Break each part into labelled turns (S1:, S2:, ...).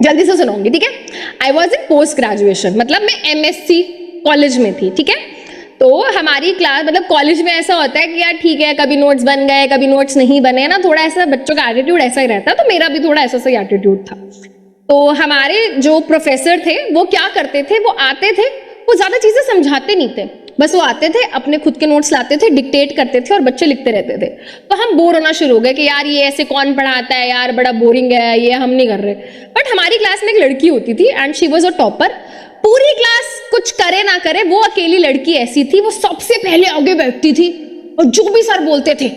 S1: जल्दी से सुनाऊंगी, ठीक है। I was in post graduation, मतलब मैं MSc कॉलेज में थी, ठीक है। तो हमारी क्लास, मतलब कॉलेज में ऐसा होता है कि यार ठीक है, कभी नोट्स बन गए, कभी नोट्स नहीं बने ना, थोड़ा ऐसा बच्चों का एटीट्यूड ऐसा ही रहता है। तो मेरा भी थोड़ा ऐसा सही एटीट्यूड था। तो हमारे जो प्रोफेसर थे वो क्या करते थे, वो आते थे, वो ज्यादा चीजें समझाते नहीं थे, बस वो आते थे, अपने खुद के नोट्स लाते थे, डिक्टेट करते थे और बच्चे लिखते रहते थे। तो हम बोर होना शुरू हो गए कि यार ये ऐसे कौन पढ़ाता है यार, बड़ा बोरिंग है ये, हम नहीं कर रहे। बट हमारी क्लास में एक लड़की होती थी and she was a topper. पूरी क्लास कुछ करे ना करे, वो अकेली लड़की ऐसी थी, वो सबसे पहले आगे बैठती थी और जो भी सर बोलते थे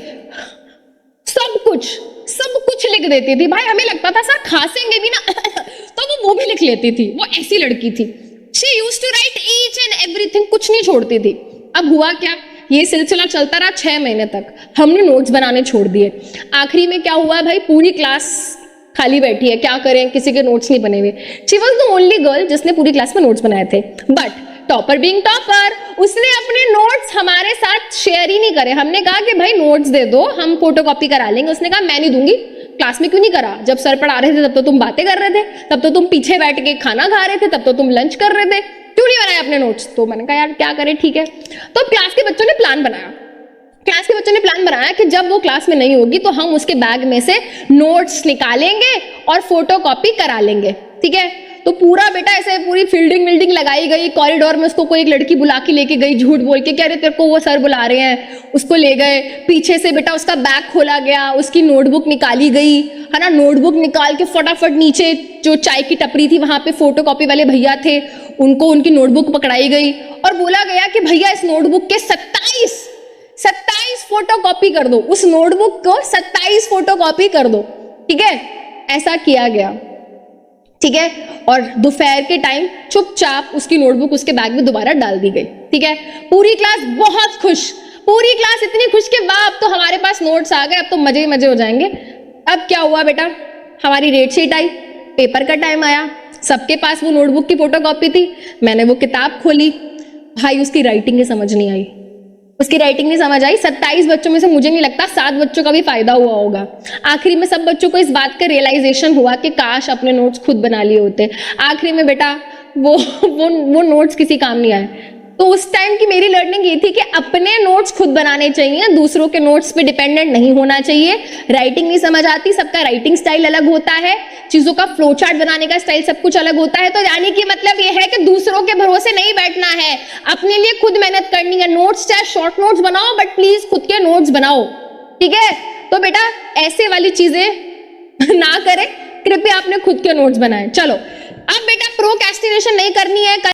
S1: सब कुछ लिख देती थी। भाई हमें लगता था सर खांसेंगे भी ना तो वो भी लिख लेती थी। वो ऐसी लड़की थी। She used to write each and everything, कुछ नहीं छोड़ती थी। अब हुआ क्या, ये सिलसिला चलता रहा 6 महीने तक। हमने नोट्स बनाने छोड़ दिए। आखिरी में क्या हुआ भाई, पूरी क्लास खाली बैठी है, क्या करें, किसी के नोट्स नहीं बने हुए। She was the only girl जिसने पूरी क्लास में नोट्स बनाए थे। बट टॉपर बीइंग टॉपर, उसने अपने नोट्स हमारे साथ शेयर ही नहीं करे। हमने कहा कि भाई नोट्स दे दो, हम फोटोकॉपी करा लेंगे। उसने कहा मैं नहीं दूंगी। क्लास में क्यों नहीं करा? जब सर पढ़ा रहे थे तब तो तुम बातें कर रहे थे, तब तो तुम पीछे बैठ के खाना खा रहे थे, तब तो तुम लंच कर रहे थे, क्यों नहीं बनाए अपने नोट्स? तो मैंने कहा यार क्या करें, ठीक है। तो क्लास के बच्चों ने प्लान बनाया कि जब वो क्लास में नहीं होगी तो हम उसके बैग में से नोट्स निकालेंगे और फोटोकॉपी करा लेंगे, ठीक है। तो पूरा बेटा ऐसे पूरी फील्डिंग लगाई गई। कॉरिडोर में उसको कोई एक लड़की बुला के लेके गई, झूठ बोल के, कह रहे तेरे को वो सर बुला रहे हैं, उसको ले गए। पीछे से बेटा उसका बैग खोला गया, उसकी नोटबुक निकाली गई, है ना। नोटबुक निकाल के फटाफट नीचे जो चाय की टपरी थी वहां पे फोटोकॉपी वाले भैया थे, उनको उनकी नोटबुक पकड़ाई गई और बोला गया कि भैया इस नोटबुक के 27 फोटोकॉपी कर दो, उस नोटबुक को 27 फोटोकॉपी कर दो, ठीक है। ऐसा किया गया, ठीक है। और दोपहर के टाइम चुपचाप उसकी नोटबुक उसके बैग में दोबारा डाल दी गई, ठीक है। पूरी क्लास बहुत खुश, पूरी क्लास इतनी खुश कि वाह अब तो हमारे पास नोट्स आ गए, अब तो मजे ही मजे हो जाएंगे। अब क्या हुआ बेटा, हमारी रेट शीट आई, पेपर का टाइम आया, सबके पास वो नोटबुक की फोटोकॉपी थी। मैंने वो किताब खोली, भाई उसकी राइटिंग ही समझ नहीं आई। 27 बच्चों में से मुझे नहीं लगता 7 बच्चों का भी फायदा हुआ होगा। आखिरी में सब बच्चों को इस बात का रियलाइजेशन हुआ कि काश अपने नोट्स खुद बना लिए होते। आखिरी में बेटा वो नोट्स किसी काम नहीं आए। तो उस टाइम की मेरी लर्निंग ये थी कि अपने नोट्स खुद बनाने चाहिए, दूसरों के नोट्स पे डिपेंडेंट नहीं होना चाहिए। राइटिंग नहीं समझ आती, सबका राइटिंग स्टाइल अलग होता है, चीजों का फ्लो चार्ट बनाने का स्टाइल सब कुछ अलग होता है। तो यानी कि मतलब ये है कि दूसरों के भरोसे नहीं बैठना है, अपने लिए खुद मेहनत करनी है। नोट्स चाहे शॉर्ट नोट्स बनाओ, बट प्लीज खुद के नोट्स बनाओ, ठीक है। तो बेटा ऐसे वाली चीजें ना करें, कृपया आपने खुद के नोट्स बनाएं। चलो अब बेटा प्रोक्रेस्टिनेशन नहीं करनी है।